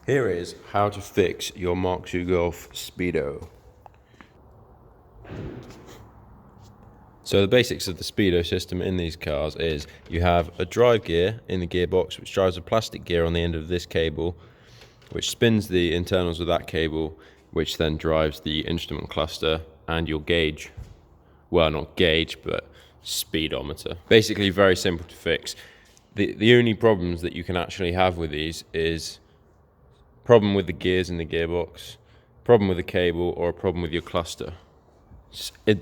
Here is how to fix your Mk2 Golf speedo. So the basics of the speedo system in these cars is you have a drive gear in the gearbox which drives a plastic gear on the end of this cable, which spins the internals of that cable, which then drives the instrument cluster and your gauge. Well, not gauge, but speedometer. Basically very simple to fix. The only problems that you can actually have with these is problem with the gears in the gearbox, problem with the cable, or a problem with your cluster.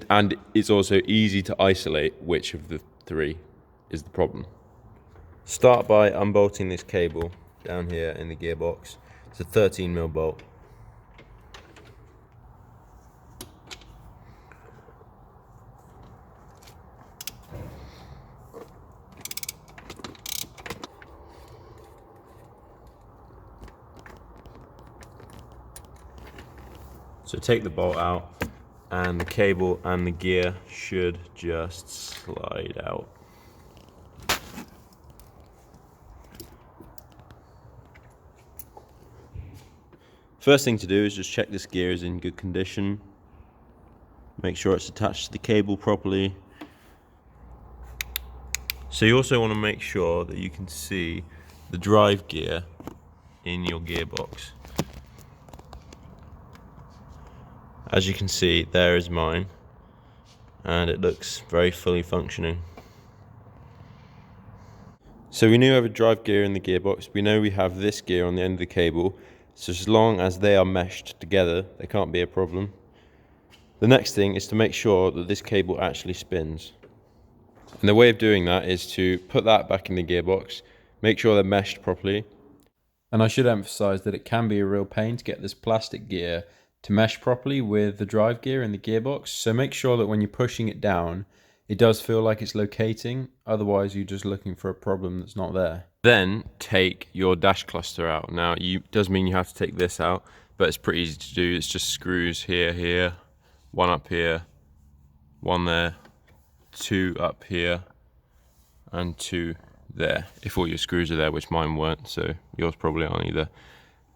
And it's also easy to isolate which of the three is the problem. Start by unbolting this cable down here in the gearbox. It's a 13mm bolt. So take the bolt out, and the cable and the gear should just slide out. First thing to do is just check this gear is in good condition. Make sure it's attached to the cable properly. So you also want to make sure that you can see the drive gear in your gearbox. As you can see, there is mine, and it looks very fully functioning. So we now have a drive gear in the gearbox. We know we have this gear on the end of the cable, so as long as they are meshed together, there can't be a problem. The next thing is to make sure that this cable actually spins. And the way of doing that is to put that back in the gearbox, make sure they're meshed properly. And I should emphasize that it can be a real pain to get this plastic gear to mesh properly with the drive gear in the gearbox. So make sure that when you're pushing it down, it does feel like it's locating. Otherwise, you're just looking for a problem that's not there. Then take your dash cluster out. Now, it does mean you have to take this out, but it's pretty easy to do. It's just screws here, one up here, one there, two up here, and two there. If all your screws are there, which mine weren't, so yours probably aren't either.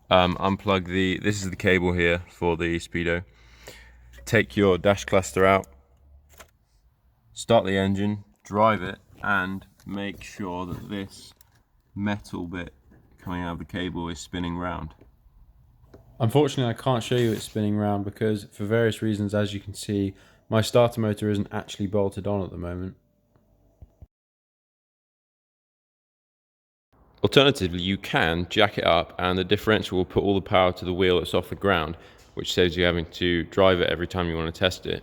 Unplug this is the cable here for the speedo. Take your dash cluster out, start the engine, drive it, and make sure that this metal bit coming out of the cable is spinning round. Unfortunately, I can't show you it spinning round because for various reasons, as you can see, my starter motor isn't actually bolted on at the moment. Alternatively, you can jack it up and the differential will put all the power to the wheel that's off the ground, which saves you having to drive it every time you want to test it.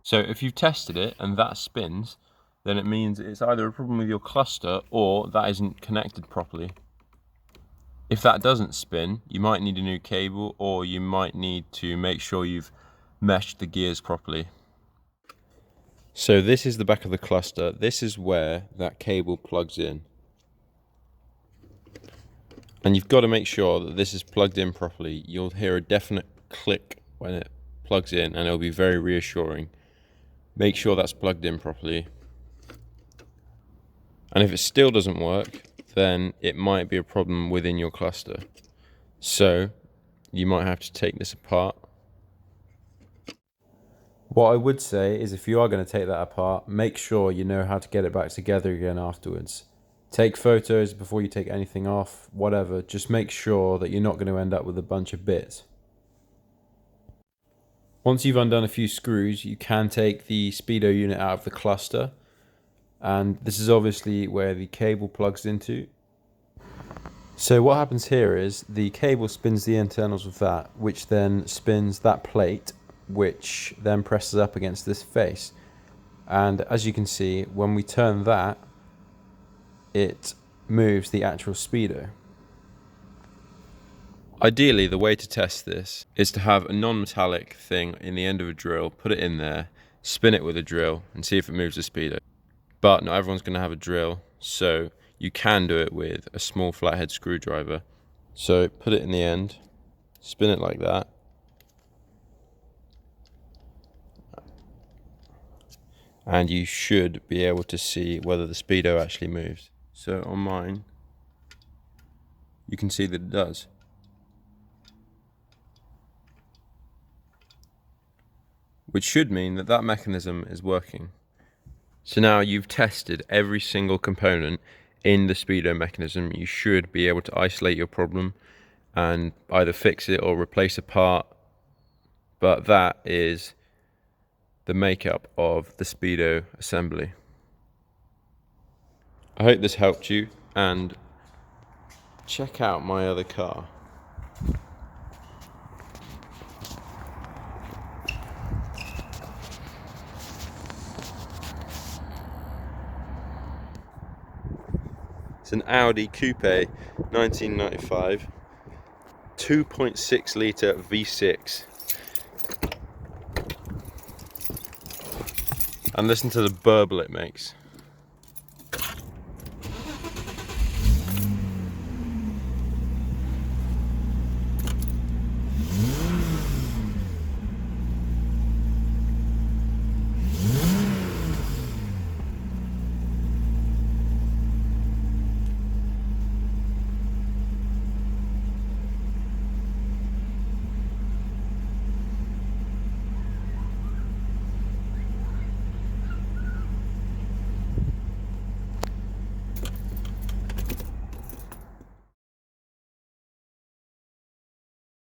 So if you've tested it and that spins, then it means it's either a problem with your cluster or that isn't connected properly. If that doesn't spin, you might need a new cable, or you might need to make sure you've meshed the gears properly. So this is the back of the cluster. This is where that cable plugs in. And you've got to make sure that this is plugged in properly. You'll hear a definite click when it plugs in, and it'll be very reassuring. Make sure that's plugged in properly. And if it still doesn't work, then it might be a problem within your cluster. So you might have to take this apart. What I would say is if you are going to take that apart, make sure you know how to get it back together again afterwards. Take photos before you take anything off, whatever. Just make sure that you're not going to end up with a bunch of bits. Once you've undone a few screws, you can take the speedo unit out of the cluster. And this is obviously where the cable plugs into. So what happens here is the cable spins the internals of that, which then spins that plate, which then presses up against this face. And as you can see, when we turn that, it moves the actual speedo. Ideally, the way to test this is to have a non-metallic thing in the end of a drill, put it in there, spin it with a drill, and see if it moves the speedo. But not everyone's going to have a drill, so you can do it with a small flathead screwdriver. So put it in the end, spin it like that, and you should be able to see whether the speedo actually moves. So on mine, you can see that it does. Which should mean that that mechanism is working. So now you've tested every single component in the speedo mechanism. You should be able to isolate your problem and either fix it or replace a part. But that is the makeup of the speedo assembly. I hope this helped you, and check out my other car. It's an Audi Coupe 1995 2.6 litre V6. And listen to the burble it makes.